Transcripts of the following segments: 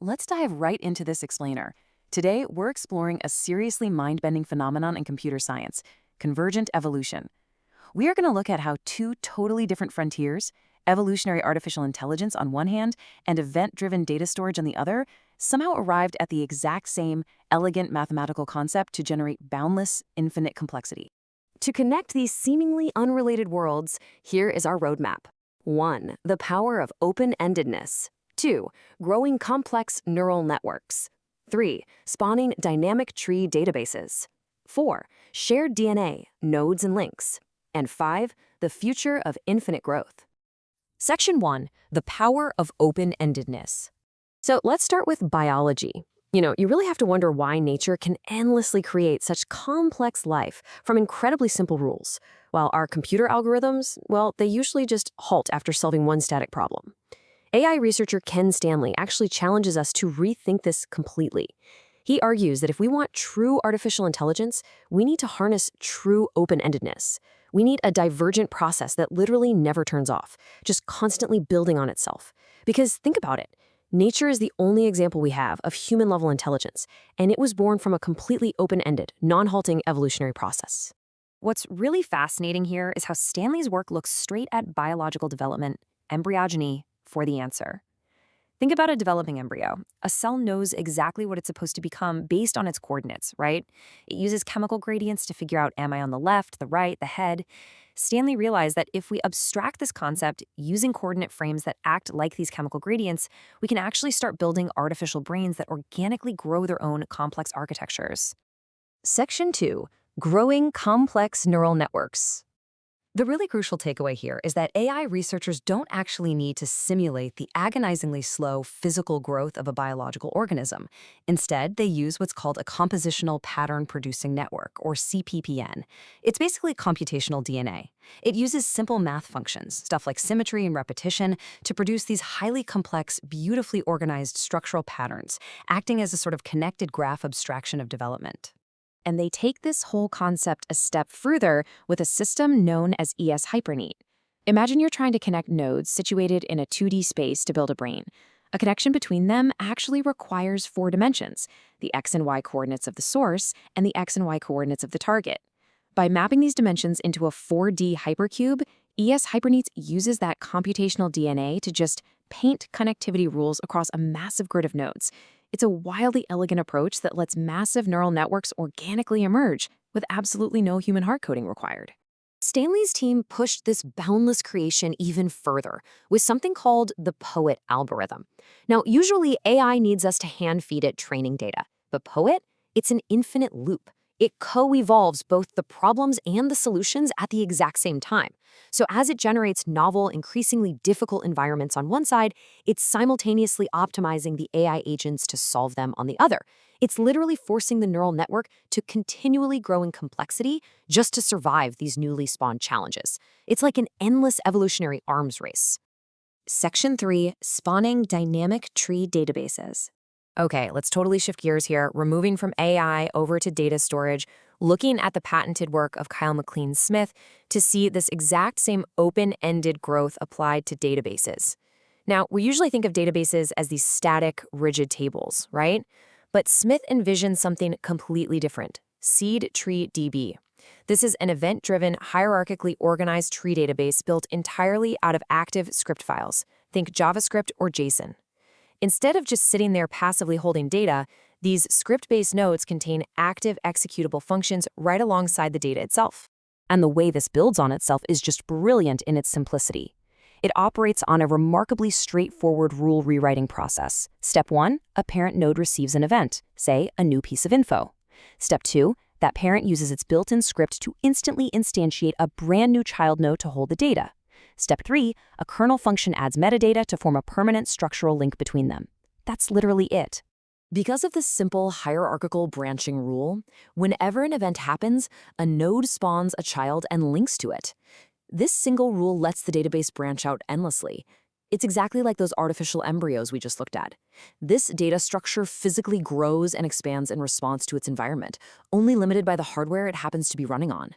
let's dive right into this explainer. Today, we're exploring a seriously mind-bending phenomenon in computer science, convergent evolution. We are going to look at how two totally different frontiers, evolutionary artificial intelligence on one hand and event-driven data storage on the other, somehow arrived at the exact same elegant mathematical concept to generate boundless, infinite complexity. To connect these seemingly unrelated worlds, here is our roadmap. 1. The power of open-endedness. 2. Growing complex neural networks. 3. Spawning dynamic tree databases. 4. Shared DNA, nodes and links. And 5. The future of infinite growth. Section 1. The power of open-endedness. So let's start with biology. You really have to wonder why nature can endlessly create such complex life from incredibly simple rules, while our computer algorithms, well, they usually just halt after solving one static problem. AI researcher Ken Stanley actually challenges us to rethink this completely. He argues that if we want true artificial intelligence, we need to harness true open-endedness. We need a divergent process that literally never turns off, just constantly building on itself. Because think about it. Nature is the only example we have of human-level intelligence, and it was born from a completely open-ended, non-halting evolutionary process. What's really fascinating here is how Stanley's work looks straight at biological development, embryogeny, for the answer. Think about a developing embryo. A cell knows exactly what it's supposed to become based on its coordinates, right? It uses chemical gradients to figure out, am I on the left, the right, the head? Stanley realized that if we abstract this concept using coordinate frames that act like these chemical gradients, we can actually start building artificial brains that organically grow their own complex architectures. Section 2. Growing complex neural networks. The really crucial takeaway here is that AI researchers don't actually need to simulate the agonizingly slow physical growth of a biological organism. Instead, they use what's called a compositional pattern-producing network, or CPPN. It's basically computational DNA. It uses simple math functions, stuff like symmetry and repetition, to produce these highly complex, beautifully organized structural patterns, acting as a sort of connected graph abstraction of development. And they take this whole concept a step further with a system known as ES-hyperNet. Imagine you're trying to connect nodes situated in a 2D space to build a brain. A connection between them actually requires 4 dimensions, the x and y coordinates of the source and the x and y coordinates of the target. By mapping these dimensions into a 4D hypercube, ES-hyperNet uses that computational DNA to just paint connectivity rules across a massive grid of nodes. It's a wildly elegant approach that lets massive neural networks organically emerge with absolutely no human hard coding required. Stanley's team pushed this boundless creation even further with something called the POET algorithm. Now, usually AI needs us to hand-feed it training data, but POET, it's an infinite loop. It co-evolves both the problems and the solutions at the exact same time. So as it generates novel, increasingly difficult environments on one side, it's simultaneously optimizing the AI agents to solve them on the other. It's literally forcing the neural network to continually grow in complexity just to survive these newly spawned challenges. It's like an endless evolutionary arms race. Section 3. Spawning dynamic tree databases. Okay, let's totally shift gears here, we're moving from AI over to data storage, looking at the patented work of Kyle McLean-Smith to see this exact same open-ended growth applied to databases. Now, we usually think of databases as these static, rigid tables, right? But Smith envisions something completely different, Seed Tree DB. This is an event-driven, hierarchically organized tree database built entirely out of active script files. Think JavaScript or JSON. Instead of just sitting there passively holding data, these script-based nodes contain active executable functions right alongside the data itself. And the way this builds on itself is just brilliant in its simplicity. It operates on a remarkably straightforward rule rewriting process. Step 1, a parent node receives an event, say a new piece of info. Step 2, that parent uses its built-in script to instantly instantiate a brand new child node to hold the data. Step 3, a kernel function adds metadata to form a permanent structural link between them. That's literally it. Because of this simple hierarchical branching rule, whenever an event happens, a node spawns a child and links to it. This single rule lets the database branch out endlessly. It's exactly like those artificial embryos we just looked at. This data structure physically grows and expands in response to its environment, only limited by the hardware it happens to be running on.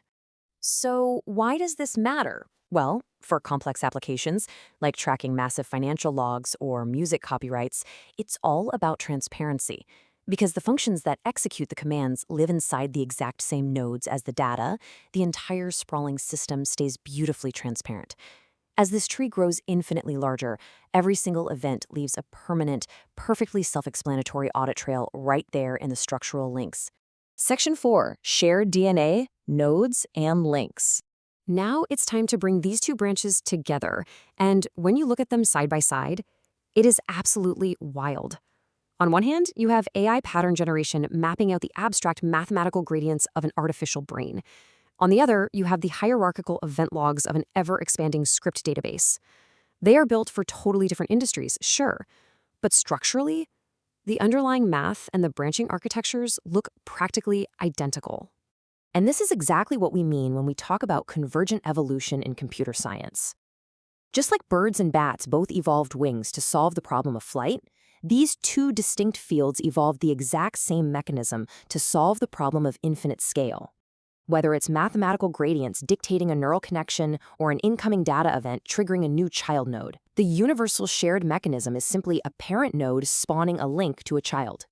So why does this matter? Well, for complex applications, like tracking massive financial logs or music copyrights, it's all about transparency. Because the functions that execute the commands live inside the exact same nodes as the data, the entire sprawling system stays beautifully transparent. As this tree grows infinitely larger, every single event leaves a permanent, perfectly self-explanatory audit trail right there in the structural links. Section 4, Shared DNA, Nodes, and Links. Now it's time to bring these two branches together, and when you look at them side by side, it is absolutely wild. On one hand, you have AI pattern generation mapping out the abstract mathematical gradients of an artificial brain. On the other, you have the hierarchical event logs of an ever-expanding script database. They are built for totally different industries, sure, but structurally, the underlying math and the branching architectures look practically identical. And this is exactly what we mean when we talk about convergent evolution in computer science. Just like birds and bats both evolved wings to solve the problem of flight, these two distinct fields evolved the exact same mechanism to solve the problem of infinite scale. Whether it's mathematical gradients dictating a neural connection or an incoming data event triggering a new child node, the universal shared mechanism is simply a parent node spawning a link to a child.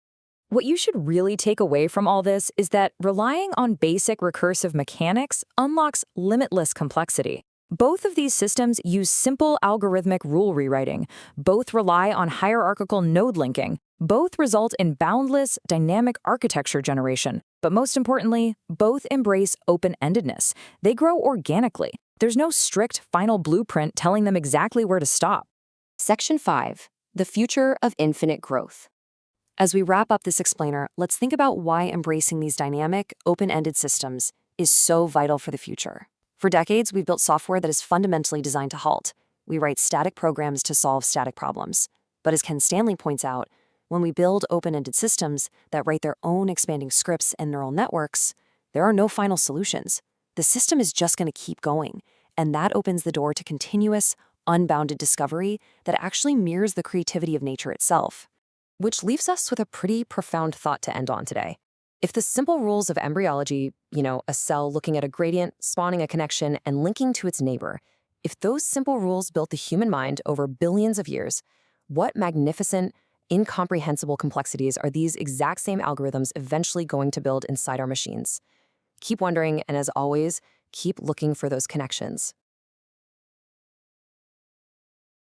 What you should really take away from all this is that relying on basic recursive mechanics unlocks limitless complexity. Both of these systems use simple algorithmic rule rewriting. Both rely on hierarchical node linking. Both result in boundless, dynamic architecture generation. But most importantly, both embrace open-endedness. They grow organically. There's no strict final blueprint telling them exactly where to stop. Section 5, the future of infinite growth. As we wrap up this explainer, let's think about why embracing these dynamic, open-ended systems is so vital for the future. For decades, we've built software that is fundamentally designed to halt. We write static programs to solve static problems. But as Ken Stanley points out, when we build open-ended systems that write their own expanding scripts and neural networks, there are no final solutions. The system is just going to keep going, and that opens the door to continuous, unbounded discovery that actually mirrors the creativity of nature itself. Which leaves us with a pretty profound thought to end on today. If the simple rules of embryology, a cell looking at a gradient, spawning a connection, and linking to its neighbor, if those simple rules built the human mind over billions of years, what magnificent, incomprehensible complexities are these exact same algorithms eventually going to build inside our machines? Keep wondering, and as always, keep looking for those connections.